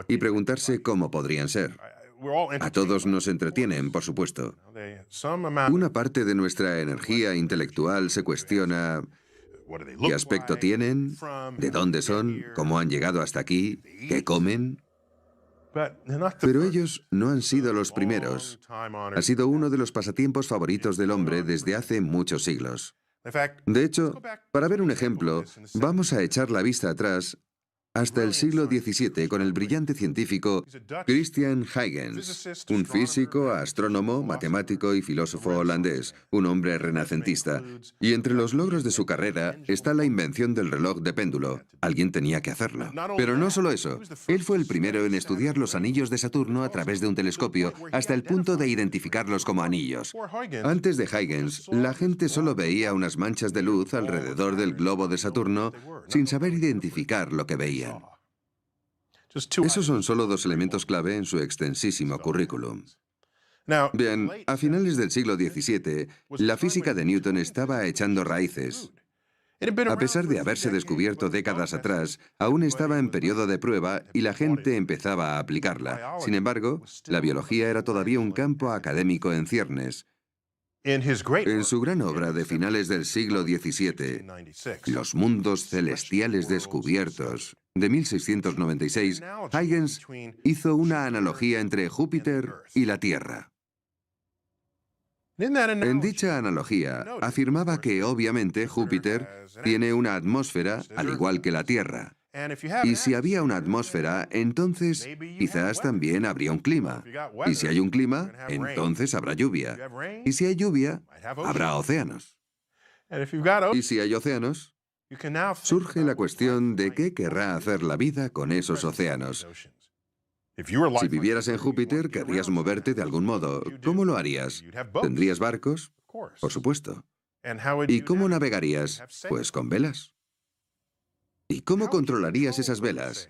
y preguntarse cómo podrían ser. A todos nos entretienen, por supuesto. Una parte de nuestra energía intelectual se cuestiona qué aspecto tienen, de dónde son, cómo han llegado hasta aquí, qué comen. Pero ellos no han sido los primeros. Ha sido uno de los pasatiempos favoritos del hombre desde hace muchos siglos. De hecho, para ver un ejemplo, vamos a echar la vista atrás hasta el siglo XVII con el brillante científico Christian Huygens, un físico, astrónomo, matemático y filósofo holandés, un hombre renacentista. Y entre los logros de su carrera está la invención del reloj de péndulo. Alguien tenía que hacerlo. Pero no solo eso, él fue el primero en estudiar los anillos de Saturno a través de un telescopio hasta el punto de identificarlos como anillos. Antes de Huygens, la gente solo veía unas manchas de luz alrededor del globo de Saturno sin saber identificar lo que veían. Esos son solo dos elementos clave en su extensísimo currículum. Bien, a finales del siglo XVII, la física de Newton estaba echando raíces. A pesar de haberse descubierto décadas atrás, aún estaba en periodo de prueba y la gente empezaba a aplicarla. Sin embargo, la biología era todavía un campo académico en ciernes. En su gran obra de finales del siglo XVII, Los mundos celestiales descubiertos, de 1696, Huygens hizo una analogía entre Júpiter y la Tierra. En dicha analogía, afirmaba que obviamente Júpiter tiene una atmósfera al igual que la Tierra. Y si había una atmósfera, entonces quizás también habría un clima. Y si hay un clima, entonces habrá lluvia. Y si hay lluvia, habrá océanos. Y si hay océanos, surge la cuestión de qué querrá hacer la vida con esos océanos. Si vivieras en Júpiter, querrías moverte de algún modo. ¿Cómo lo harías? ¿Tendrías barcos? Por supuesto. ¿Y cómo navegarías? Pues con velas. ¿Y cómo controlarías esas velas?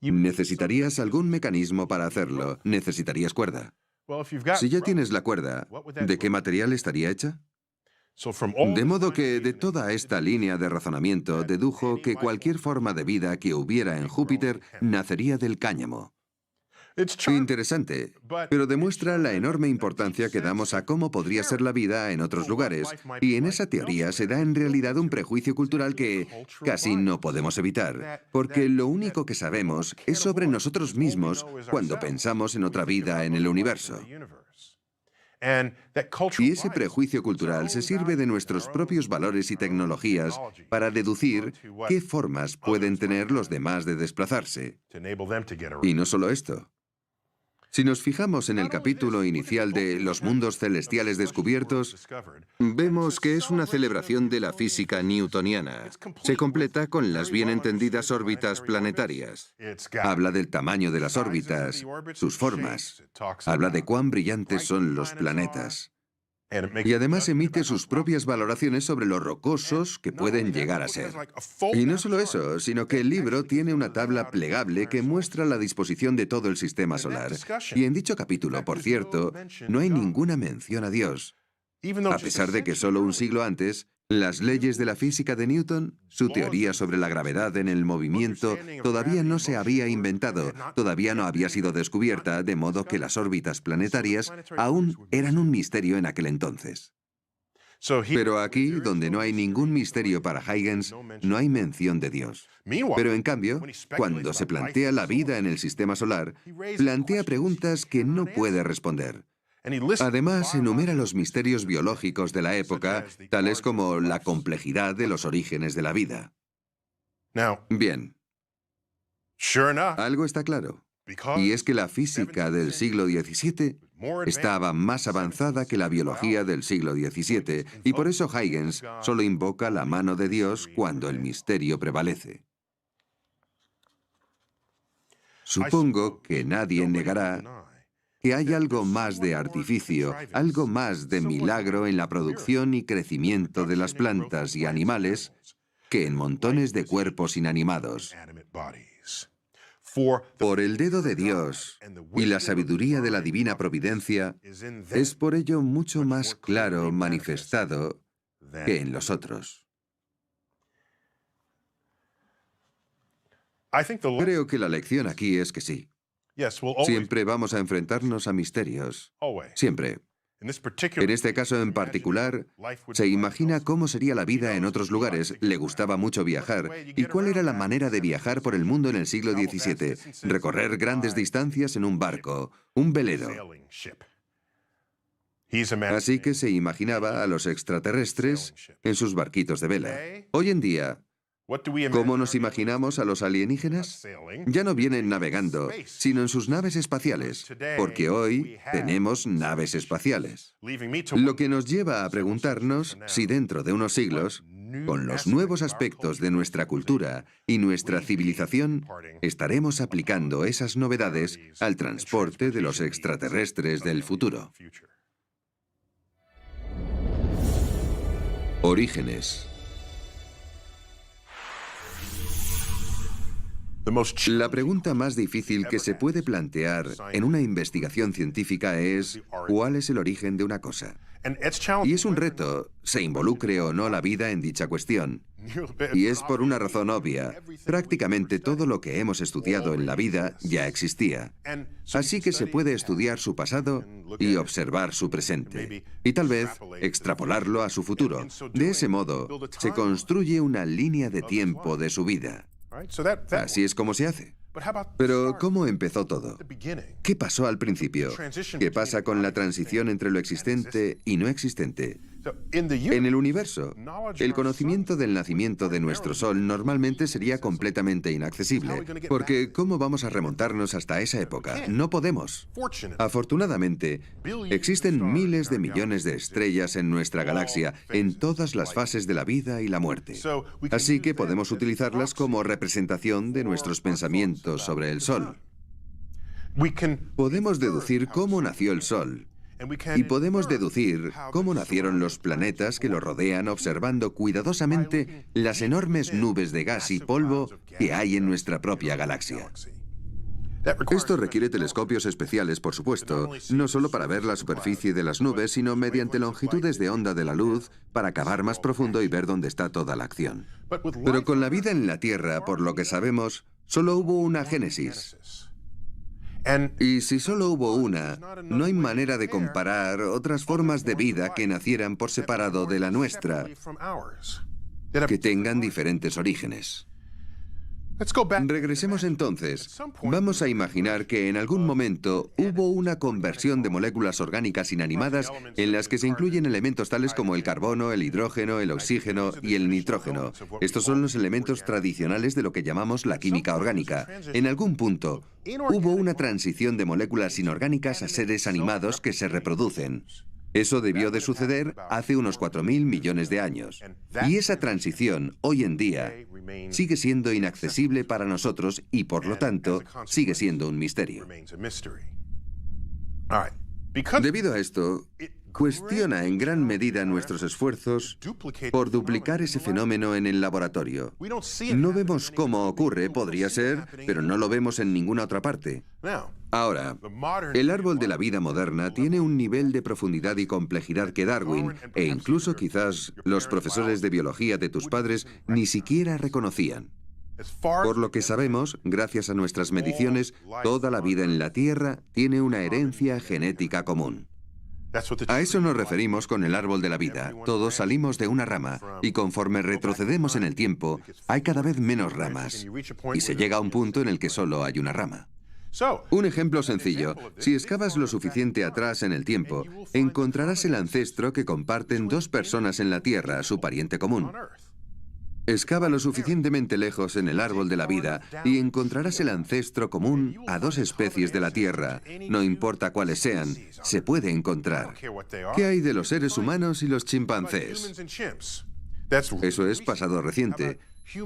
Necesitarías algún mecanismo para hacerlo. Necesitarías cuerda. Si ya tienes la cuerda, ¿de qué material estaría hecha? De modo que de toda esta línea de razonamiento dedujo que cualquier forma de vida que hubiera en Júpiter nacería del cáñamo. Interesante, pero demuestra la enorme importancia que damos a cómo podría ser la vida en otros lugares, y en esa teoría se da en realidad un prejuicio cultural que casi no podemos evitar, porque lo único que sabemos es sobre nosotros mismos cuando pensamos en otra vida en el universo. Y ese prejuicio cultural se sirve de nuestros propios valores y tecnologías para deducir qué formas pueden tener los demás de desplazarse. Y no solo esto. Si nos fijamos en el capítulo inicial de Los mundos celestiales descubiertos, vemos que es una celebración de la física newtoniana. Se completa con las bien entendidas órbitas planetarias. Habla del tamaño de las órbitas, sus formas. Habla de cuán brillantes son los planetas. Y además emite sus propias valoraciones sobre lo rocosos que pueden llegar a ser. Y no solo eso, sino que el libro tiene una tabla plegable que muestra la disposición de todo el sistema solar. Y en dicho capítulo, por cierto, no hay ninguna mención a Dios. A pesar de que solo un siglo antes, las leyes de la física de Newton, su teoría sobre la gravedad en el movimiento, todavía no se había inventado, todavía no había sido descubierta, de modo que las órbitas planetarias aún eran un misterio en aquel entonces. Pero aquí, donde no hay ningún misterio para Huygens, no hay mención de Dios. Pero en cambio, cuando se plantea la vida en el sistema solar, plantea preguntas que no puede responder. Además, enumera los misterios biológicos de la época, tales como la complejidad de los orígenes de la vida. Bien, algo está claro, y es que la física del siglo XVII estaba más avanzada que la biología del siglo XVII, y por eso Huygens solo invoca la mano de Dios cuando el misterio prevalece. Supongo que nadie negará que hay algo más de artificio, algo más de milagro en la producción y crecimiento de las plantas y animales que en montones de cuerpos inanimados. Por el dedo de Dios y la sabiduría de la divina providencia, es por ello mucho más claro manifestado que en los otros. Creo que la lección aquí es que sí. Siempre vamos a enfrentarnos a misterios. Siempre. En este caso en particular, se imagina cómo sería la vida en otros lugares, le gustaba mucho viajar. ¿Y cuál era la manera de viajar por el mundo en el siglo XVII? Recorrer grandes distancias en un barco, un velero. Así que se imaginaba a los extraterrestres en sus barquitos de vela. Hoy en día, ¿cómo nos imaginamos a los alienígenas? Ya no vienen navegando, sino en sus naves espaciales, porque hoy tenemos naves espaciales. Lo que nos lleva a preguntarnos si dentro de unos siglos, con los nuevos aspectos de nuestra cultura y nuestra civilización, estaremos aplicando esas novedades al transporte de los extraterrestres del futuro. Orígenes. La pregunta más difícil que se puede plantear en una investigación científica es ¿cuál es el origen de una cosa? Y es un reto, se involucre o no la vida en dicha cuestión. Y es por una razón obvia. Prácticamente todo lo que hemos estudiado en la vida ya existía. Así que se puede estudiar su pasado y observar su presente. Y tal vez extrapolarlo a su futuro. De ese modo, se construye una línea de tiempo de su vida. Así es como se hace. Pero, ¿cómo empezó todo? ¿Qué pasó al principio? ¿Qué pasa con la transición entre lo existente y no existente? En el universo, el conocimiento del nacimiento de nuestro Sol normalmente sería completamente inaccesible, porque ¿cómo vamos a remontarnos hasta esa época? No podemos. Afortunadamente, existen miles de millones de estrellas en nuestra galaxia, en todas las fases de la vida y la muerte. Así que podemos utilizarlas como representación de nuestros pensamientos sobre el Sol. Podemos deducir cómo nació el Sol. Y podemos deducir cómo nacieron los planetas que lo rodean observando cuidadosamente las enormes nubes de gas y polvo que hay en nuestra propia galaxia. Esto requiere telescopios especiales, por supuesto, no solo para ver la superficie de las nubes, sino mediante longitudes de onda de la luz para cavar más profundo y ver dónde está toda la acción. Pero con la vida en la Tierra, por lo que sabemos, solo hubo una génesis. Y si solo hubo una, no hay manera de comparar otras formas de vida que nacieran por separado de la nuestra, que tengan diferentes orígenes. Regresemos entonces. Vamos a imaginar que en algún momento hubo una conversión de moléculas orgánicas inanimadas en las que se incluyen elementos tales como el carbono, el hidrógeno, el oxígeno y el nitrógeno. Estos son los elementos tradicionales de lo que llamamos la química orgánica. En algún punto, hubo una transición de moléculas inorgánicas a seres animados que se reproducen. Eso debió de suceder hace unos 4.000 millones de años. Y esa transición, hoy en día, sigue siendo inaccesible para nosotros y, por lo tanto, sigue siendo un misterio. Debido a esto, cuestiona en gran medida nuestros esfuerzos por duplicar ese fenómeno en el laboratorio. No vemos cómo ocurre, podría ser, pero no lo vemos en ninguna otra parte. Ahora, el árbol de la vida moderna tiene un nivel de profundidad y complejidad que Darwin, e incluso quizás los profesores de biología de tus padres, ni siquiera reconocían. Por lo que sabemos, gracias a nuestras mediciones, toda la vida en la Tierra tiene una herencia genética común. A eso nos referimos con el árbol de la vida. Todos salimos de una rama, y conforme retrocedemos en el tiempo, hay cada vez menos ramas, y se llega a un punto en el que solo hay una rama. Un ejemplo sencillo, si excavas lo suficiente atrás en el tiempo, encontrarás el ancestro que comparten dos personas en la Tierra, su pariente común. Excava lo suficientemente lejos en el árbol de la vida y encontrarás el ancestro común a dos especies de la Tierra. No importa cuáles sean, se puede encontrar. ¿Qué hay de los seres humanos y los chimpancés? Eso es pasado reciente.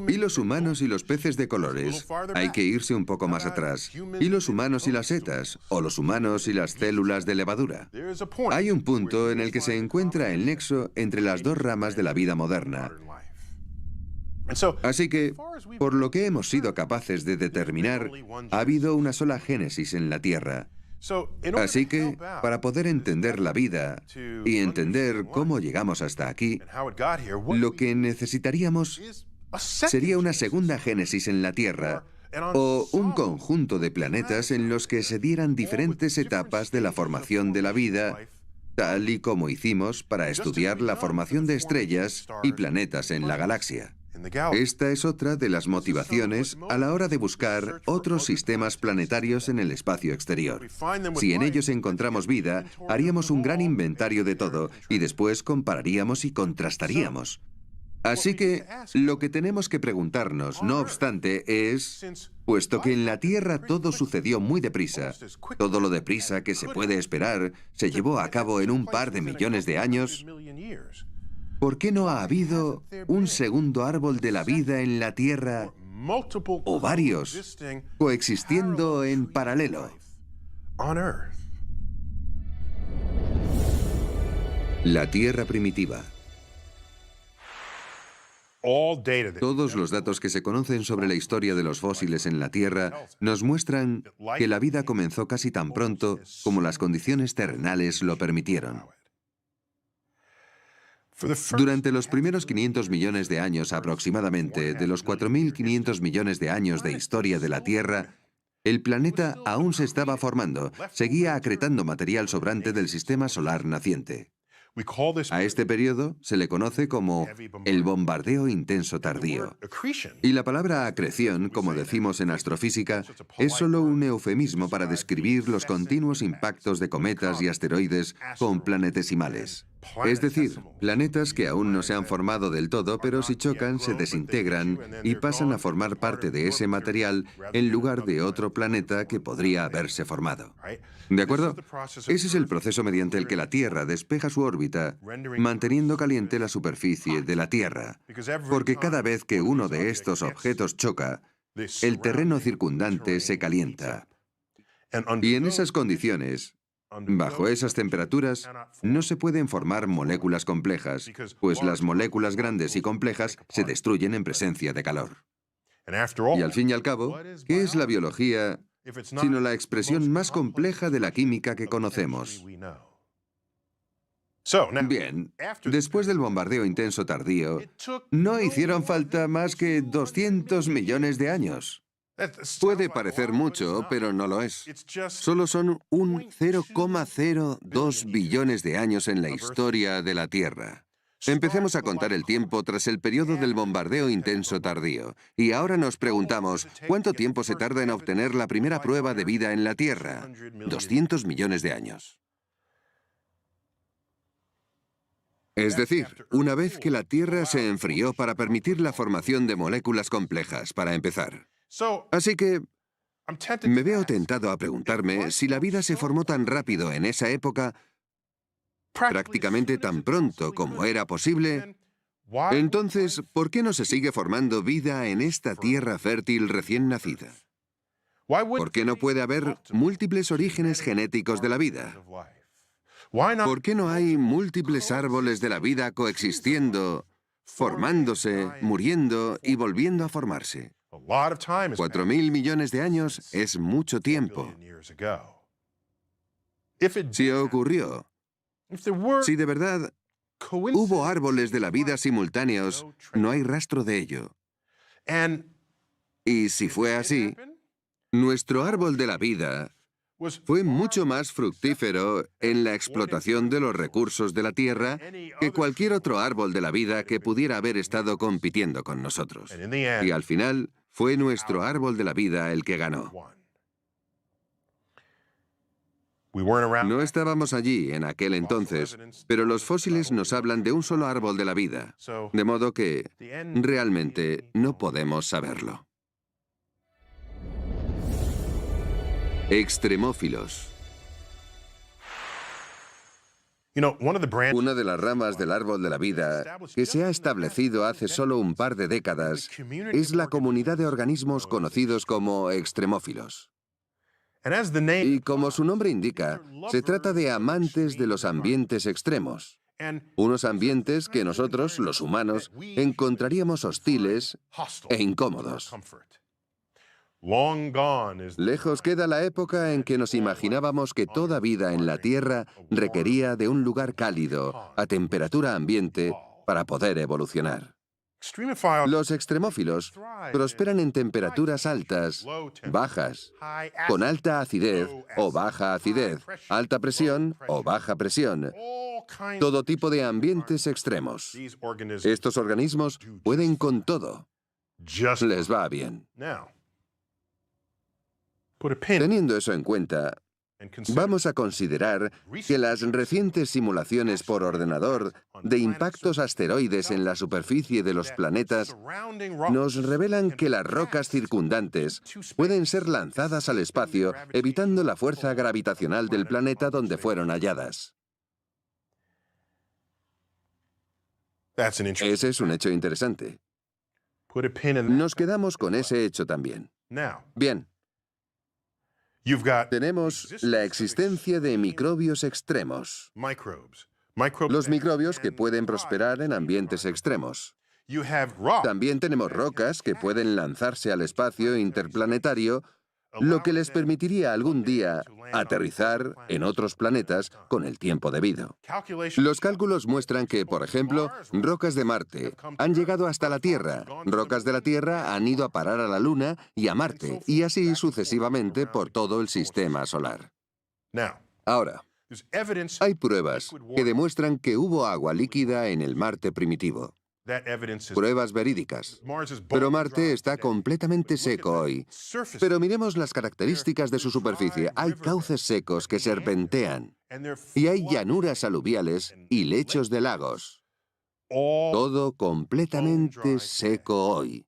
¿Y los humanos y los peces de colores? Hay que irse un poco más atrás. ¿Y los humanos y las setas? ¿O los humanos y las células de levadura? Hay un punto en el que se encuentra el nexo entre las dos ramas de la vida moderna. Así que, por lo que hemos sido capaces de determinar, ha habido una sola génesis en la Tierra. Así que, para poder entender la vida y entender cómo llegamos hasta aquí, lo que necesitaríamos sería una segunda génesis en la Tierra, o un conjunto de planetas en los que se dieran diferentes etapas de la formación de la vida, tal y como hicimos para estudiar la formación de estrellas y planetas en la galaxia. Esta es otra de las motivaciones a la hora de buscar otros sistemas planetarios en el espacio exterior. Si en ellos encontramos vida, haríamos un gran inventario de todo y después compararíamos y contrastaríamos. Así que lo que tenemos que preguntarnos, no obstante, es, puesto que en la Tierra todo sucedió muy deprisa, todo lo deprisa que se puede esperar se llevó a cabo en un par de millones de años, ¿por qué no ha habido un segundo árbol de la vida en la Tierra, o varios, coexistiendo en paralelo? La Tierra primitiva. Todos los datos que se conocen sobre la historia de los fósiles en la Tierra nos muestran que la vida comenzó casi tan pronto como las condiciones terrenales lo permitieron. Durante los primeros 500 millones de años aproximadamente, de los 4.500 millones de años de historia de la Tierra, el planeta aún se estaba formando, seguía acretando material sobrante del sistema solar naciente. A este periodo se le conoce como el bombardeo intenso tardío. Y la palabra acreción, como decimos en astrofísica, es solo un eufemismo para describir los continuos impactos de cometas y asteroides con planetesimales. Es decir, planetas que aún no se han formado del todo, pero si chocan se desintegran y pasan a formar parte de ese material en lugar de otro planeta que podría haberse formado. ¿De acuerdo? Ese es el proceso mediante el que la Tierra despeja su órbita, manteniendo caliente la superficie de la Tierra. Porque cada vez que uno de estos objetos choca, el terreno circundante se calienta. Y en esas condiciones, bajo esas temperaturas, no se pueden formar moléculas complejas, pues las moléculas grandes y complejas se destruyen en presencia de calor. Y al fin y al cabo, ¿qué es la biología sino la expresión más compleja de la química que conocemos? Bien, después del bombardeo intenso tardío, no hicieron falta más que 200 millones de años. Puede parecer mucho, pero no lo es. Solo son un 0,02 billones de años en la historia de la Tierra. Empecemos a contar el tiempo tras el periodo del bombardeo intenso tardío. Y ahora nos preguntamos, ¿cuánto tiempo se tarda en obtener la primera prueba de vida en la Tierra? 200 millones de años. Es decir, una vez que la Tierra se enfrió para permitir la formación de moléculas complejas, para empezar. Así que me veo tentado a preguntarme si la vida se formó tan rápido en esa época, prácticamente tan pronto como era posible, entonces, ¿por qué no se sigue formando vida en esta tierra fértil recién nacida? ¿Por qué no puede haber múltiples orígenes genéticos de la vida? ¿Por qué no hay múltiples árboles de la vida coexistiendo, formándose, muriendo y volviendo a formarse? 4.000 millones de años es mucho tiempo. Si ocurrió, si de verdad hubo árboles de la vida simultáneos, no hay rastro de ello. Y si fue así, nuestro árbol de la vida fue mucho más fructífero en la explotación de los recursos de la Tierra que cualquier otro árbol de la vida que pudiera haber estado compitiendo con nosotros. Y al final, fue nuestro árbol de la vida el que ganó. No estábamos allí en aquel entonces, pero los fósiles nos hablan de un solo árbol de la vida, de modo que realmente no podemos saberlo. Extremófilos. Una de las ramas del árbol de la vida que se ha establecido hace solo un par de décadas es la comunidad de organismos conocidos como extremófilos. Y como su nombre indica, se trata de amantes de los ambientes extremos. Unos ambientes que nosotros, los humanos, encontraríamos hostiles e incómodos. Lejos queda la época en que nos imaginábamos que toda vida en la Tierra requería de un lugar cálido, a temperatura ambiente, para poder evolucionar. Los extremófilos prosperan en temperaturas altas, bajas, con alta acidez o baja acidez, alta presión o baja presión, todo tipo de ambientes extremos. Estos organismos pueden con todo. Les va bien. Teniendo eso en cuenta, vamos a considerar que las recientes simulaciones por ordenador de impactos asteroides en la superficie de los planetas nos revelan que las rocas circundantes pueden ser lanzadas al espacio evitando la fuerza gravitacional del planeta donde fueron halladas. Ese es un hecho interesante. Nos quedamos con ese hecho también. Bien. Tenemos la existencia de microbios extremos. Los microbios que pueden prosperar en ambientes extremos. También tenemos rocas que pueden lanzarse al espacio interplanetario, lo que les permitiría algún día aterrizar en otros planetas con el tiempo debido. Los cálculos muestran que, por ejemplo, rocas de Marte han llegado hasta la Tierra, rocas de la Tierra han ido a parar a la Luna y a Marte, y así sucesivamente por todo el sistema solar. Ahora, hay pruebas que demuestran que hubo agua líquida en el Marte primitivo. Pruebas verídicas. Pero Marte está completamente seco hoy. Pero miremos las características de su superficie. Hay cauces secos que serpentean. Y hay llanuras aluviales y lechos de lagos. Todo completamente seco hoy.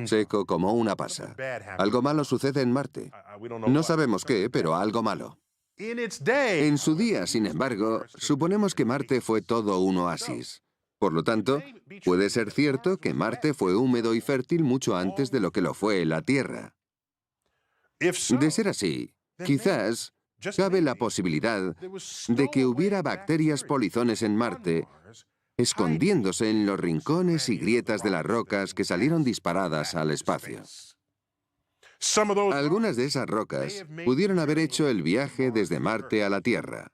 Seco como una pasa. Algo malo sucede en Marte. No sabemos qué, pero algo malo. En su día, sin embargo, suponemos que Marte fue todo un oasis. Por lo tanto, puede ser cierto que Marte fue húmedo y fértil mucho antes de lo que lo fue la Tierra. De ser así, quizás cabe la posibilidad de que hubiera bacterias polizones en Marte, escondiéndose en los rincones y grietas de las rocas que salieron disparadas al espacio. Algunas de esas rocas pudieron haber hecho el viaje desde Marte a la Tierra.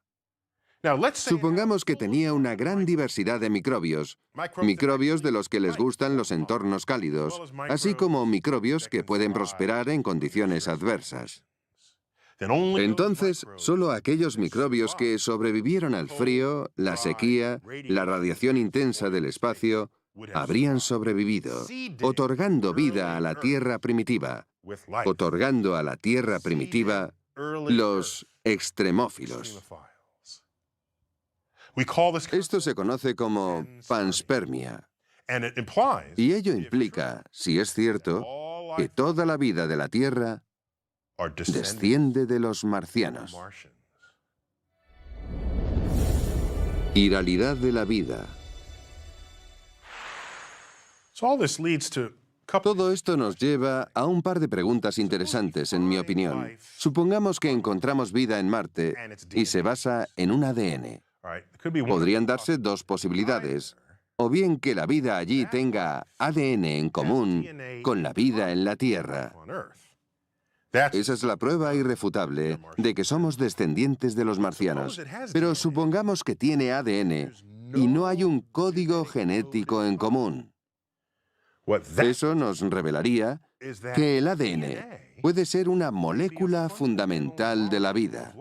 Supongamos que tenía una gran diversidad de microbios, microbios de los que les gustan los entornos cálidos, así como microbios que pueden prosperar en condiciones adversas. Entonces, solo aquellos microbios que sobrevivieron al frío, la sequía, la radiación intensa del espacio, habrían sobrevivido, otorgando vida a la Tierra primitiva, otorgando a la Tierra primitiva los extremófilos. Esto se conoce como panspermia. Y ello implica, si es cierto, que toda la vida de la Tierra desciende de los marcianos. Iralidad de la vida. Todo esto nos lleva a un par de preguntas interesantes, en mi opinión. Supongamos que encontramos vida en Marte y se basa en un ADN. Podrían darse dos posibilidades. O bien que la vida allí tenga ADN en común con la vida en la Tierra. Esa es la prueba irrefutable de que somos descendientes de los marcianos. Pero supongamos que tiene ADN y no hay un código genético en común. Eso nos revelaría que el ADN puede ser una molécula fundamental de la vida.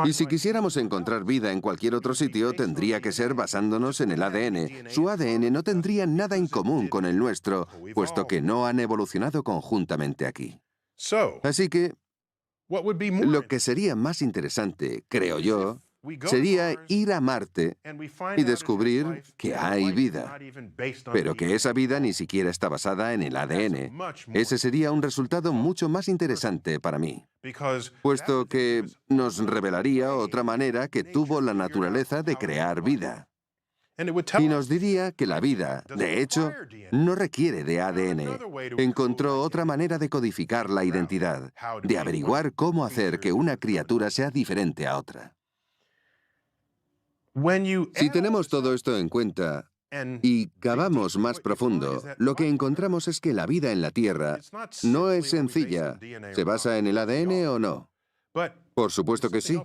Y si quisiéramos encontrar vida en cualquier otro sitio, tendría que ser basándonos en el ADN. Su ADN no tendría nada en común con el nuestro, puesto que no han evolucionado conjuntamente aquí. Así que, lo que sería más interesante, creo yo, sería ir a Marte y descubrir que hay vida, pero que esa vida ni siquiera está basada en el ADN. Ese sería un resultado mucho más interesante para mí, puesto que nos revelaría otra manera que tuvo la naturaleza de crear vida. Y nos diría que la vida, de hecho, no requiere de ADN. Encontró otra manera de codificar la identidad, de averiguar cómo hacer que una criatura sea diferente a otra. Si tenemos todo esto en cuenta y cavamos más profundo, lo que encontramos es que la vida en la Tierra no es sencilla. ¿Se basa en el ADN o no? Por supuesto que sí.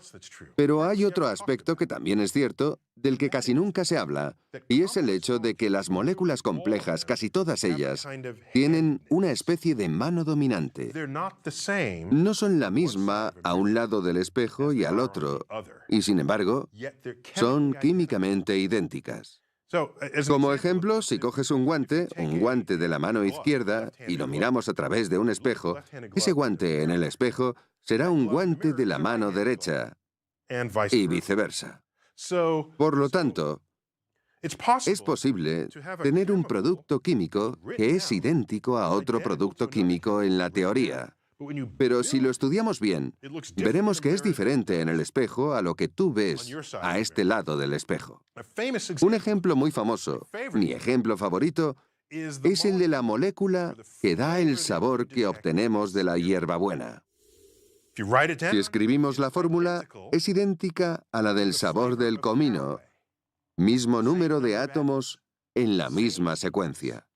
Pero hay otro aspecto que también es cierto, del que casi nunca se habla, y es el hecho de que las moléculas complejas, casi todas ellas, tienen una especie de mano dominante. No son la misma a un lado del espejo y al otro, y sin embargo, son químicamente idénticas. Como ejemplo, si coges un guante de la mano izquierda, y lo miramos a través de un espejo, ese guante en el espejo será un guante de la mano derecha, y viceversa. Por lo tanto, es posible tener un producto químico que es idéntico a otro producto químico en la teoría. Pero si lo estudiamos bien, veremos que es diferente en el espejo a lo que tú ves a este lado del espejo. Un ejemplo muy famoso, mi ejemplo favorito, es el de la molécula que da el sabor que obtenemos de la hierbabuena. Si escribimos la fórmula, es idéntica a la del sabor del comino, mismo número de átomos en la misma secuencia.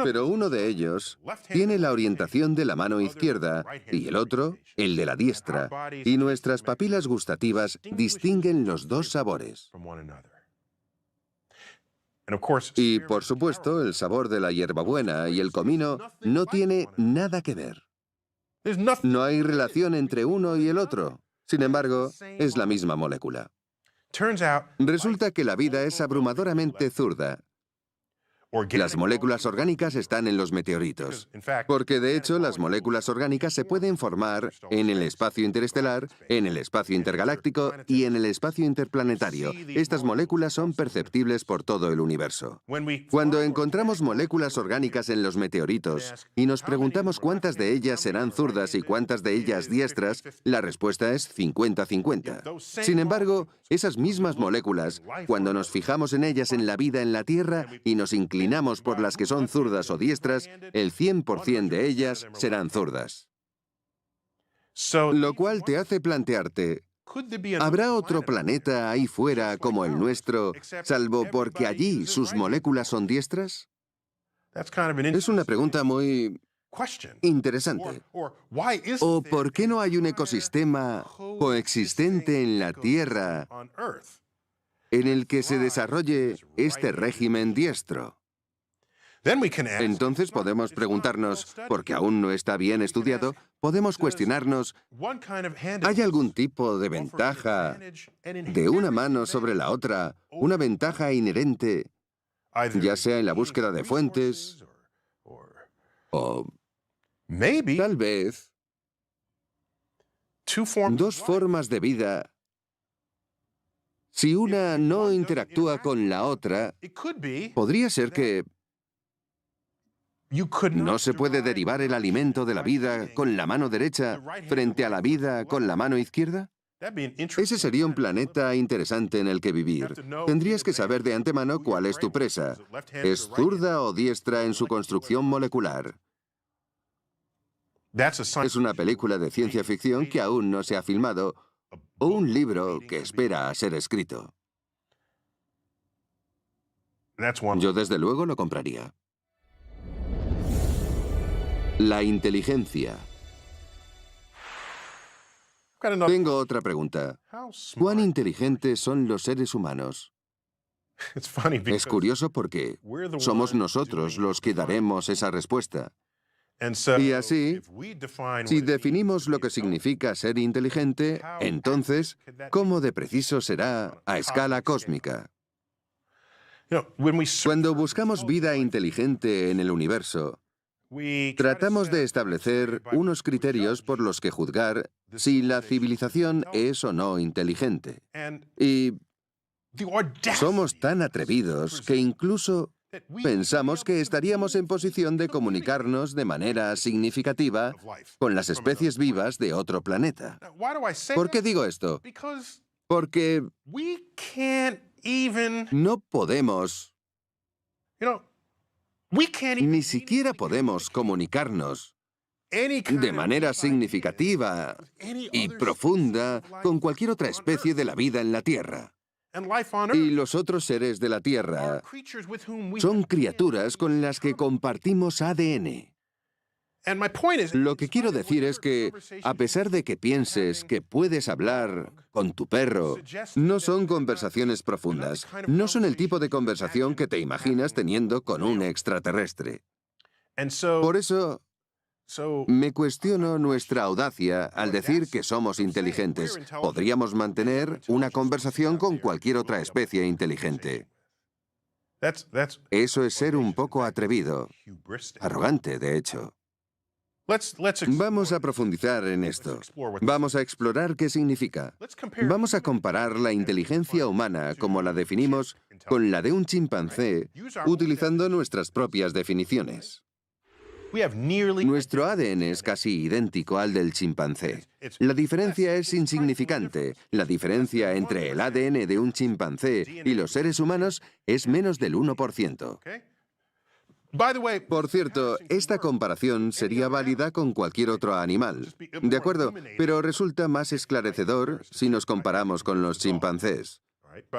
Pero uno de ellos tiene la orientación de la mano izquierda y el otro, el de la diestra, y nuestras papilas gustativas distinguen los dos sabores. Y, por supuesto, el sabor de la hierbabuena y el comino no tiene nada que ver. No hay relación entre uno y el otro. Sin embargo, es la misma molécula. Resulta que la vida es abrumadoramente zurda. Las moléculas orgánicas están en los meteoritos, porque de hecho las moléculas orgánicas se pueden formar en el espacio interestelar, en el espacio intergaláctico y en el espacio interplanetario. Estas moléculas son perceptibles por todo el universo. Cuando encontramos moléculas orgánicas en los meteoritos y nos preguntamos cuántas de ellas serán zurdas y cuántas de ellas diestras, la respuesta es 50-50. Sin embargo, esas mismas moléculas, cuando nos fijamos en ellas en la vida en la Tierra y nos inclinamos por las que son zurdas o diestras, el 100% de ellas serán zurdas. Lo cual te hace plantearte, ¿habrá otro planeta ahí fuera como el nuestro, salvo porque allí sus moléculas son diestras? Es una pregunta muy interesante. ¿O por qué no hay un ecosistema coexistente en la Tierra en el que se desarrolle este régimen diestro? Entonces podemos preguntarnos, porque aún no está bien estudiado, podemos cuestionarnos, ¿hay algún tipo de ventaja de una mano sobre la otra, una ventaja inherente, ya sea en la búsqueda de fuentes, o tal vez dos formas de vida? Si una no interactúa con la otra, podría ser que no se puede derivar el alimento de la vida con la mano derecha frente a la vida con la mano izquierda. Ese sería un planeta interesante en el que vivir. Tendrías que saber de antemano cuál es tu presa. ¿Es zurda o diestra en su construcción molecular? Es una película de ciencia ficción que aún no se ha filmado, o un libro que espera a ser escrito. Yo desde luego lo compraría. La inteligencia. Tengo otra pregunta. ¿Cuán inteligentes son los seres humanos? Es curioso porque somos nosotros los que daremos esa respuesta. Y así, si definimos lo que significa ser inteligente, entonces, ¿cómo de preciso será a escala cósmica? Cuando buscamos vida inteligente en el universo, tratamos de establecer unos criterios por los que juzgar si la civilización es o no inteligente. Y somos tan atrevidos que incluso pensamos que estaríamos en posición de comunicarnos de manera significativa con las especies vivas de otro planeta. ¿Por qué digo esto? Porque no podemos, ni siquiera podemos comunicarnos de manera significativa y profunda con cualquier otra especie de la vida en la Tierra. Y los otros seres de la Tierra son criaturas con las que compartimos ADN. Lo que quiero decir es que, a pesar de que pienses que puedes hablar con tu perro, no son conversaciones profundas. No son el tipo de conversación que te imaginas teniendo con un extraterrestre. Por eso, me cuestiono nuestra audacia al decir que somos inteligentes. Podríamos mantener una conversación con cualquier otra especie inteligente. Eso es ser un poco atrevido, arrogante, de hecho. Vamos a profundizar en esto. Vamos a explorar qué significa. Vamos a comparar la inteligencia humana, como la definimos, con la de un chimpancé, utilizando nuestras propias definiciones. Nuestro ADN es casi idéntico al del chimpancé. La diferencia es insignificante. La diferencia entre el ADN de un chimpancé y los seres humanos es menos del 1%. Por cierto, esta comparación sería válida con cualquier otro animal. De acuerdo, pero resulta más esclarecedor si nos comparamos con los chimpancés.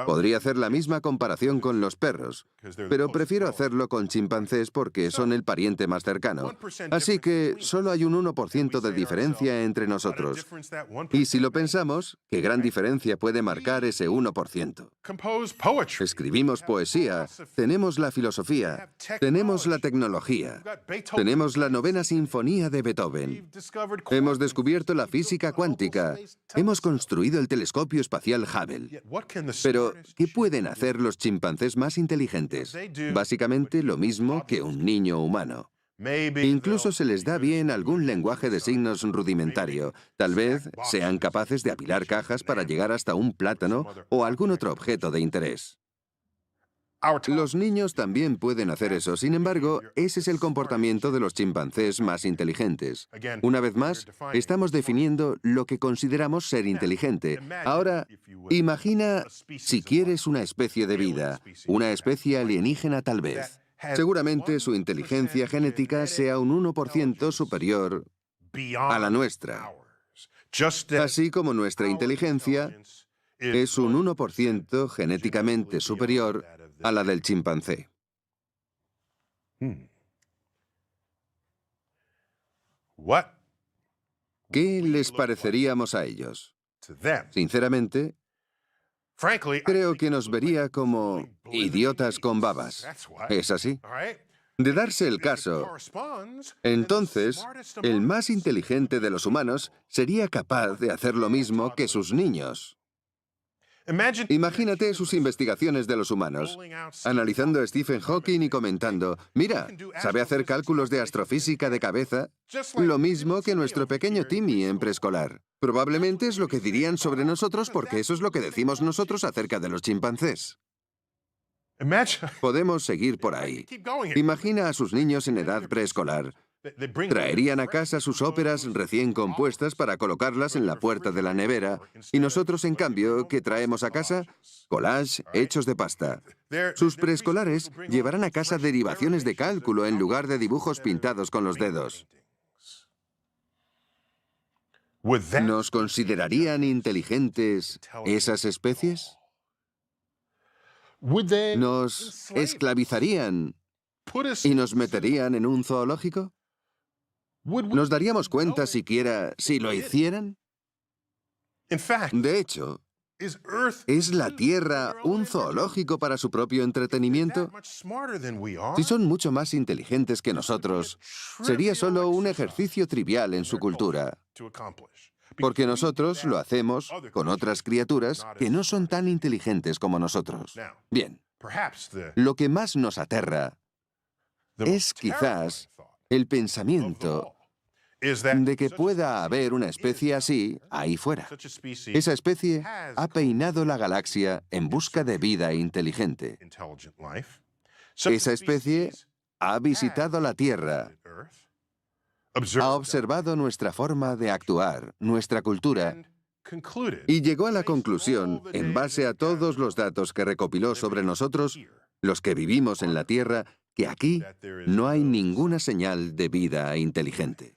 Podría hacer la misma comparación con los perros, pero prefiero hacerlo con chimpancés porque son el pariente más cercano. Así que solo hay un 1% de diferencia entre nosotros. Y si lo pensamos, ¿qué gran diferencia puede marcar ese 1%? Escribimos poesía, tenemos la filosofía, tenemos la tecnología, tenemos la 9ª sinfonía de Beethoven, hemos descubierto la física cuántica, hemos construido el telescopio espacial Hubble. Pero, ¿qué pueden hacer los chimpancés más inteligentes? Básicamente lo mismo que un niño humano. Incluso se les da bien algún lenguaje de signos rudimentario. Tal vez sean capaces de apilar cajas para llegar hasta un plátano o algún otro objeto de interés. Los niños también pueden hacer eso. Sin embargo, ese es el comportamiento de los chimpancés más inteligentes. Una vez más, estamos definiendo lo que consideramos ser inteligente. Ahora, imagina si quieres una especie de vida, una especie alienígena tal vez. Seguramente su inteligencia genética sea un 1% superior a la nuestra. Así como nuestra inteligencia es un 1% genéticamente superior a la del chimpancé. ¿Qué les pareceríamos a ellos? Sinceramente, creo que nos vería como idiotas con babas. ¿Es así? De darse el caso, entonces, el más inteligente de los humanos sería capaz de hacer lo mismo que sus niños. Imagínate sus investigaciones de los humanos, analizando a Stephen Hawking y comentando, mira, sabe hacer cálculos de astrofísica de cabeza, lo mismo que nuestro pequeño Timmy en preescolar. Probablemente es lo que dirían sobre nosotros porque eso es lo que decimos nosotros acerca de los chimpancés. Podemos seguir por ahí. Imagina a sus niños en edad preescolar. Traerían a casa sus óperas recién compuestas para colocarlas en la puerta de la nevera, y nosotros, en cambio, ¿qué traemos a casa? Collage hechos de pasta. Sus preescolares llevarán a casa derivaciones de cálculo en lugar de dibujos pintados con los dedos. ¿Nos considerarían inteligentes esas especies? ¿Nos esclavizarían y nos meterían en un zoológico? ¿Nos daríamos cuenta siquiera si lo hicieran? De hecho, ¿es la Tierra un zoológico para su propio entretenimiento? Si son mucho más inteligentes que nosotros, sería solo un ejercicio trivial en su cultura. Porque nosotros lo hacemos con otras criaturas que no son tan inteligentes como nosotros. Bien, lo que más nos aterra es quizás el pensamiento de que pueda haber una especie así ahí fuera. Esa especie ha peinado la galaxia en busca de vida inteligente. Esa especie ha visitado la Tierra, ha observado nuestra forma de actuar, nuestra cultura, y llegó a la conclusión, en base a todos los datos que recopiló sobre nosotros, los que vivimos en la Tierra, que aquí no hay ninguna señal de vida inteligente.